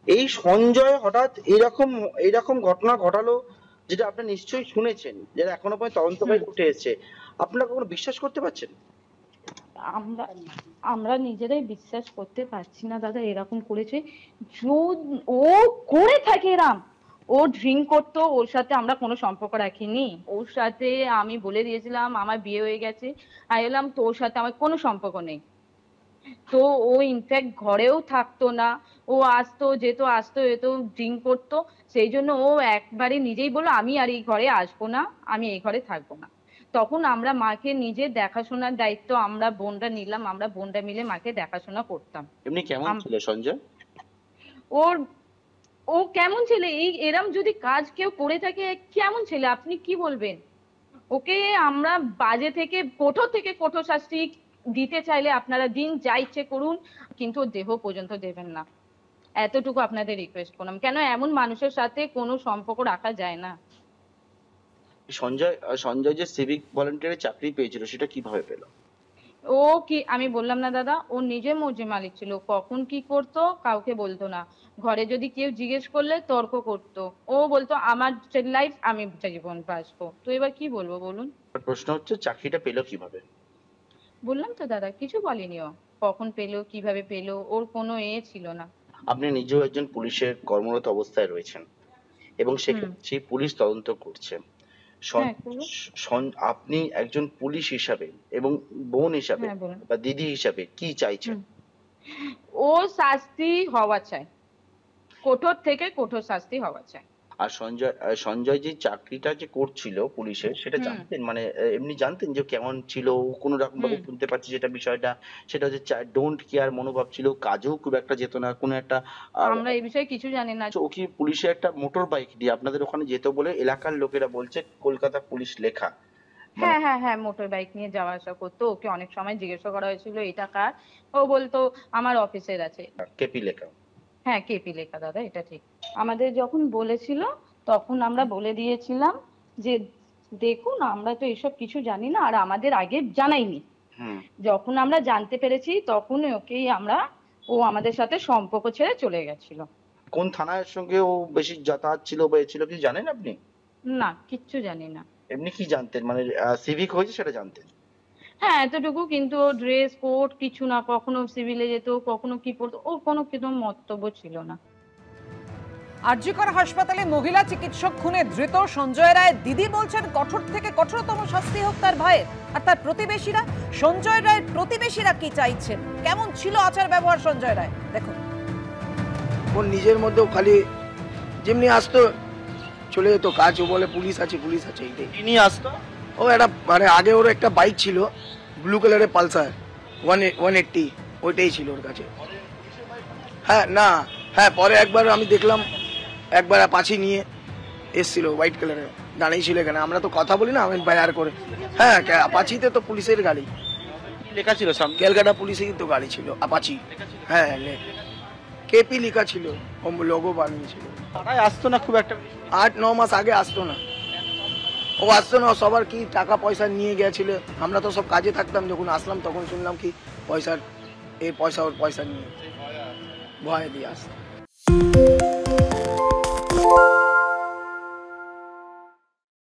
এই সঞ্জয় হঠাৎ এরকম এরকম ঘটনা ঘটালো, যেটা আপনি নিশ্চয়ই শুনেছেন, যেটা এখনো পর্যন্ত তদন্তকারী হুম। উঠে এসেছে, আপনারা কখনো বিশ্বাস করতে পারছেন? আমরা আমরা নিজেরাই বিশ্বাস করতে পারছি না দাদা, এরকম করেছে। ও করে থাকে এরম। ও ড্রিঙ্ক করতো, ওর সাথে আমরা কোনো সম্পর্ক রাখিনি। ওর সাথে আমি বলে দিয়েছিলাম আমার বিয়ে হয়ে গেছে, আমি বললাম তোর সাথে আমার কোনো সম্পর্ক নেই। তো ও ইনফ্যাক্ট ঘরেও থাকতো না। ও আসতো যেত, আসতো যেত, ড্রিঙ্ক করতো। সেই জন্য ও একবারে নিজেই বললো আমি আর এই ঘরে আসবো না, আমি এই ঘরে থাকবো না। তখন আমরা মাকে নিজে দেখাশোনার দায়িত্ব আমরা বোনরা নিলাম, আমরা বোনরা মিলে মাকে দেখাশোনা করতাম। এমনি কেমন ছিল সঞ্জয়? ওর ও কেমন ছেলে, এই এরম যদি কাজ কেউ করে থাকে, কেমন ছেলে আপনি কি বলবেন? ওকে আমরা বাজে থেকে কঠোর থেকে কঠোর শাস্তি দিতে চাইলে আপনারা দিন, যা ইচ্ছে করুন, কিন্তু ওর দেহ পর্যন্ত দেবেন না, এতটুকু আপনাদের রিকোয়েস্ট করলাম। কেন এমন মানুষের সাথে কোনো সম্পর্ক রাখা যায় না। সঞ্জয় যে সিভিক ভলেন্টিয়ারের চাকরি পেয়েছিল সেটা কিভাবে পেল? ও কি আমি বললাম না দাদা, ও নিজে মর্জি মালিক ছিল, কখন কি করতো কাউকে বলতো না। ঘরে যদি কেউ জিজ্ঞেস করলে তর্ক করতো। ও বলতো আমার লাইফ আমি জীবন বাঁচবো, তো এবার কি বলবো বলুন? প্রশ্ন হচ্ছে চাকরিটা পেল কিভাবে? বললাম তো দাদা, কিছু বলেনি ও। কখন পেলো কিভাবে পেলো ওর কোনো ছিল না। আপনি নিজেও একজন পুলিশের কর্মরত অবস্থায় রয়েছেন এবং হুম। সেক্ষেত্রে সেই পুলিশ তদন্ত করছে। হ্যাঁ করুন। আপনি একজন পুলিশ হিসাবে এবং বোন হিসাবে হ্যাঁ বলুন। বা দিদি হিসাবে কি চাইছেন? হুম। ও শাস্তি হওয়া চাই, কঠোর থেকে কঠোর শাস্তি হওয়া চাই। আর সঞ্জয় যে চাকরিটা যে করছিল পুলিশের, সেটা হুম। জানতেন, মানে এমনি জানতেন যে কেমন ছিল? ও কোনো রকম ভাবে হুম। শুনতে পাচ্ছি যেটা বিষয়টা, সেটা হচ্ছে ডোন্ট কেয়ার মনোভাব ছিল, কাজেও খুব একটা যেত না কোনো একটা। আর আমরা এই বিষয়ে কিছু জানি না। ও কি পুলিশের একটা মোটর বাইক দিয়ে আপনাদের ওখানে যেত বলে এলাকার লোকেরা বলছে, কলকাতা পুলিশ লেখা, মানে হ্যাঁ হ্যাঁ হ্যাঁ, মোটর বাইক নিয়ে যাওয়া আসা করতো। ওকে অনেক সময় জিজ্ঞাসা করা হয়েছিল এটা কার, ও বলতো আমার অফিসের আছে। কেপি লেখা। হ্যাঁ কেপি লেখা দাদা, এটা ঠিক। আমাদের যখন বলেছিল তখন আমরা বলে দিয়েছিলাম যে দেখুন আমরা তো এসব কিছু জানি না, আর আমাদের আগে জানাইনি। হুম। যখন আমরা জানতে পেরেছি তখন ওকেই আমরা, ও আমাদের সাথে সম্পর্ক ছেড়ে চলে গেছিল। কোন থানার সঙ্গে ও বেশি যাতায়াত ছিল বা এ ছিল কিছু জানেন আপনি? না কিচ্ছু জানি না। এমনি কি জানতেন, মানে সিভিক হয়েছে সেটা জানতেন? হ্যাঁ এতটুকু, কিন্তু ও ড্রেস কোড কিছু না, কখনো সিভিলে যেত কখনো কি পড়তো, ওর কোনো কিন্তু মন্তব্য ছিল না। আরজি কর হাসপাতালে মহিলা চিকিৎসক খুনে ধৃত সঞ্জয় রায় দিদি বলছেন কঠোর থেকে কঠোরতম শাস্তি হোক তার ভাইয়ের। আর তার প্রতিবেশীরা, সঞ্জয় রায়ের প্রতিবেশীরা কি চাইছেন, কেমন ছিল আচার ব্যবহার সঞ্জয় রায় দেখুন। ওর নিজের মধ্যেও খালি যেমনি আসতো চলে যেত কাজ, ও বলে পুলিশ আছে পুলিশ আছে এইটাই। কি নিয়ে আসতো? ও একটা মানে আগে ওর একটা বাইক ছিল ব্লু কালারের পালসার 180, ওইটাই ছিল ওর কাছে। হ্যাঁ না, হ্যাঁ পরে একবার আমি দেখলাম একবার অ্যাপাচি নিয়ে এসছিল হোয়াইট কালারের, দাঁড়িয়ে ছিল এখানে। আমরা তো কথা বলি না আমি বায়ার করে। হ্যাঁ অ্যাপাচিতে তো পুলিশের গাড়ি, কি লেখা ছিল সামনে? ক্যালকাটা পুলিশেরই তো গাড়ি ছিল অ্যাপাচি। হ্যাঁ কেপি লেখা ছিল, লোগো বানিয়েছিল। পাড়ায় আসতো না খুব একটা? 8-9 মাস আগে আসতো না, ও আসতো না। সবার কি টাকা পয়সা নিয়ে গেছিল, আমরা তো সব কাজে থাকতাম। যখন আসলাম তখন শুনলাম কি পয়সার এই পয়সা ওর পয়সা নিয়ে ভয় দিয়ে আসতো।